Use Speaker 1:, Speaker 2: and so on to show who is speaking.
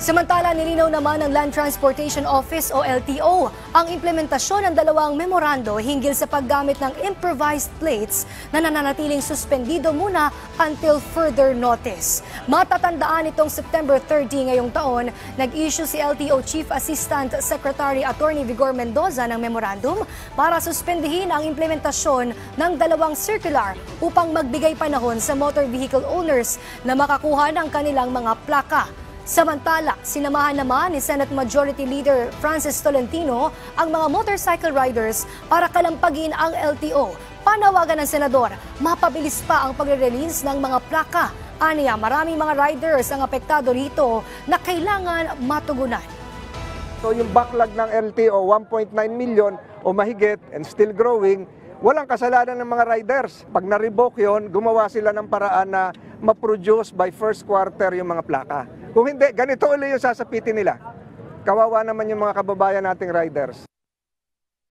Speaker 1: Samantala, nilinaw naman ng Land Transportation Office o LTO ang implementasyon ng dalawang memorando hinggil sa paggamit ng improvised plates na nananatiling suspendido muna until further notice. Matatandaan itong September 30 ngayong taon, nag-issue si LTO Chief Assistant Secretary Attorney Vigor Mendoza ng memorandum para suspendihin ang implementasyon ng dalawang circular upang magbigay panahon sa motor vehicle owners na makakuha ng kanilang mga plaka. Samantala, sinamahan naman ni Senate Majority Leader Francis Tolentino ang mga motorcycle riders para kalampagin ang LTO. Panawagan ng senador, mapabilis pa ang pagre-release ng mga plaka. Aniya, maraming mga riders ang apektado rito na kailangan matugunan.
Speaker 2: So yung backlog ng LTO, 1.9 million o mahigit and still growing, walang kasalanan ng mga riders. Pag na-revoke yun, gumawa sila ng paraan na ma-produce by first quarter yung mga plaka. Kung hindi, ganito ulit yung sasapitin nila. Kawawa naman yung mga kababayan nating riders.